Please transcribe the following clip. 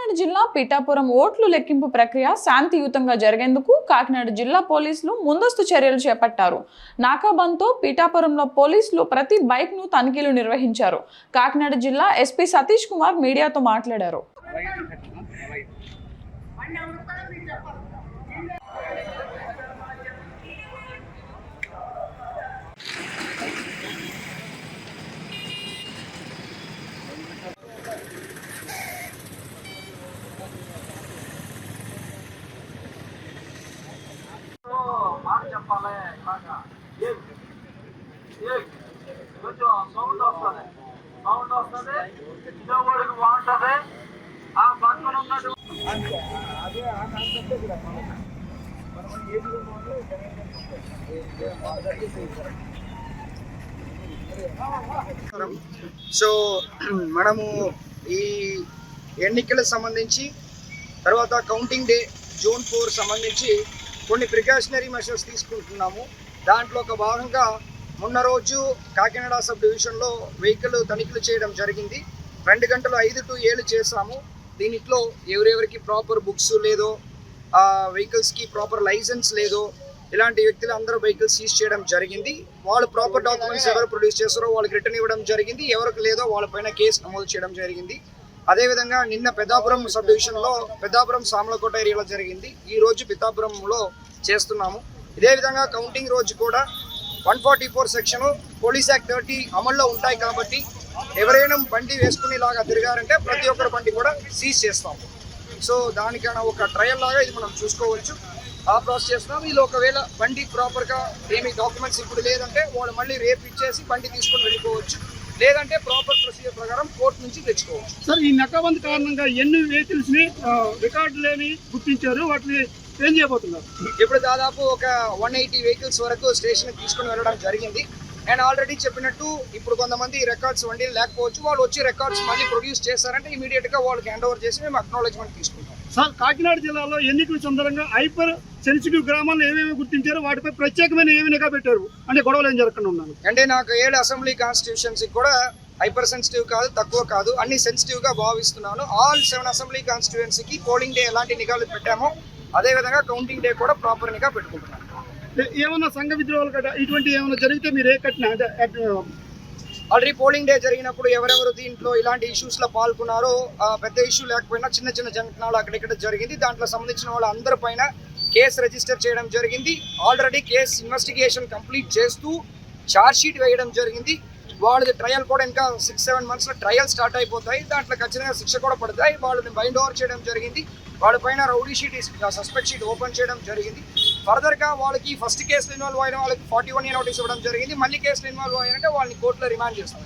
కాకినాడ జిల్లా పిఠాపురం ఓట్లు లెక్కింపు ప్రక్రియ శాంతియుతంగా జరిగేందుకు కాకినాడ జిల్లా పోలీసులు ముందస్తు చర్యలు చేపట్టారు. నాకాబంద్తో పిఠాపురంలో పోలీసులు ప్రతి బైక్ ను తనిఖీలు నిర్వహించారు. కాకినాడ జిల్లా ఎస్పీ సతీష్ కుమార్ మీడియాతో మాట్లాడారు. చెప్పాలి కొంచెం సౌండ్ వస్తుంది ఇదోడికి బాగుంటుంది ఆ పక్కన ఉన్నట్టు సో మనము ఈ ఎన్నికలకు సంబంధించి తర్వాత కౌంటింగ్ డే జూన్ 4 సంబంధించి కొన్ని ప్రికాషనరీ మెషర్స్ తీసుకుంటున్నాము. దాంట్లో ఒక భాగంగా మొన్న రోజు కాకినాడ సబ్ డివిజన్లో వెహికల్ తనిఖీలు చేయడం జరిగింది. 2 గంటలు 5 to 7 చేసాము. దీంట్లో ఎవరెవరికి ప్రాపర్ బుక్స్ లేదో, వెహికల్స్కి ప్రాపర్ లైసెన్స్ లేదో ఇలాంటి వ్యక్తులు అందరూ వెహికల్స్ సీజ్ చేయడం జరిగింది. వాళ్ళు ప్రాపర్ డాక్యుమెంట్స్ ఎవరు ప్రొడ్యూస్ చేస్తారో వాళ్ళకి రిటర్న్ ఇవ్వడం జరిగింది. ఎవరికి లేదో వాళ్ళపైన కేసు నమోదు చేయడం జరిగింది. అదేవిధంగా నిన్న పెద్దాపురం సబ్ డివిజన్లో పెద్దాపురం సామలకోట ఏరియాలో జరిగింది. ఈ రోజు పిఠాపురంలో చేస్తున్నాము. ఇదే విధంగా కౌంటింగ్ రోజు కూడా 144 సెక్షన్ పోలీస్ యాక్ట్ 30 అమల్లో ఉంటాయి కాబట్టి ఎవరైనా బండి వేసుకునేలాగా తిరిగారంటే ప్రతి ఒక్కరి బండి కూడా సీజ్ చేస్తాము. సో దానికైనా ఒక ట్రయల్ లాగా ఇది మనం చూసుకోవచ్చు. ఆ ప్రాసెస్ చేస్తున్నాం. వీళ్ళు ఒకవేళ బండి ప్రాపర్గా ఏమి డాక్యుమెంట్స్ ఇప్పుడు లేదంటే వాళ్ళు మళ్ళీ రేపు ఇచ్చేసి బండి తీసుకొని వెళ్ళిపోవచ్చు. లేదంటే ప్రాపర్ ప్రొసీజర్ ప్రకారం కోర్టు నుంచి తెచ్చుకోవచ్చు. సార్, ఈ నక్కబంద్ కారణంగా ఎన్ని వెహికల్స్ ని రికార్డు లేని గుర్తించారు, వాటిని ఏం చేయబోతున్నారు? ఇప్పుడు దాదాపు ఒక 180 వెహికల్స్ వరకు స్టేషన్ తీసుకుని వెళ్ళడం జరిగింది. అండ్ ఆల్రెడీ చెప్పినట్టు ఇప్పుడు కొంతమంది రికార్డ్స్ వండి లేకపోవచ్చు, వాళ్ళు వచ్చి రికార్డ్స్ మళ్ళీ ప్రొడ్యూస్ చేస్తారంటే ఇమీడియట్ గా వాళ్ళకి హ్యాండ్ ఓవర్ చేసి మేము అక్నాలెడ్జ్మెంట్ తీసుకుంటాం. సార్, కాకినాడ జిల్లాలో ఎన్నికల సందర్భంగా హైపర్ సెన్సిటివ్ గ్రామాలను ఏమేమి గుర్తించారు, వాటిపై ప్రత్యేకమైన ఏమి నిఘా పెట్టారు అంటే గొడవలు ఏం జరగకుండా ఉన్నారు? అంటే నాకు 7 అసెంబ్లీ కాన్స్టిట్యూషన్సీ కూడా హైపర్ సెన్సిటివ్ కాదు, తక్కువ కాదు, అన్ని సెన్సిటివ్ గా భావిస్తున్నాను. ఆల్ 7 అసెంబ్లీ కాన్స్టిట్యూయన్సీకి పోలింగ్ డే ఎలాంటి నిఘాలు పెట్టామో అదేవిధంగా కౌంటింగ్ డే కూడా ప్రాపర్ నిఘా పెట్టుకుంటున్నాను. ఏమన్నా సంఘ విద్రోహాలు కట్ట ఇటువంటి ఏమైనా జరిగితే మీరు ఏ కట్టిన ఆల్రెడీ పోలింగ్ డే జరిగినప్పుడు ఎవరెవరు దీంట్లో ఇలాంటి ఇష్యూస్ లో పాల్గొన్నారో పెద్ద ఇష్యూ లేకపోయినా చిన్న చిన్న జంటనాలు అక్కడిక్కడ జరిగింది. దాంట్లో సంబంధించిన వాళ్ళ అందరి పైన కేసు రిజిస్టర్ చేయడం జరిగింది. ఆల్రెడీ కేసు ఇన్వెస్టిగేషన్ కంప్లీట్ చేస్తూ ఛార్జ్ షీట్ వేయడం జరిగింది. వాళ్ళది ట్రయల్ కూడా ఇంకా 6-7 months లో ట్రయల్ స్టార్ట్ అయిపోతాయి. దాంట్లో ఖచ్చితంగా శిక్ష కూడా పడతాయి. వాళ్ళని బైండ్ ఓవర్ చేయడం జరిగింది. వాళ్ళ పైన rowdy sheet suspect sheet open చేయడం జరిగింది. ఫర్దర్గా వాళ్ళకి ఫస్ట్ కేసులో ఇన్వాల్వ్ అయిన వాళ్ళకి 41A నోటీస్ ఇవ్వడం జరిగింది. మళ్ళీ కేసులో ఇన్వాల్వ్ అయ్యారంటే వాళ్ళని కోర్టులో రిమాండ్ చేస్తారు.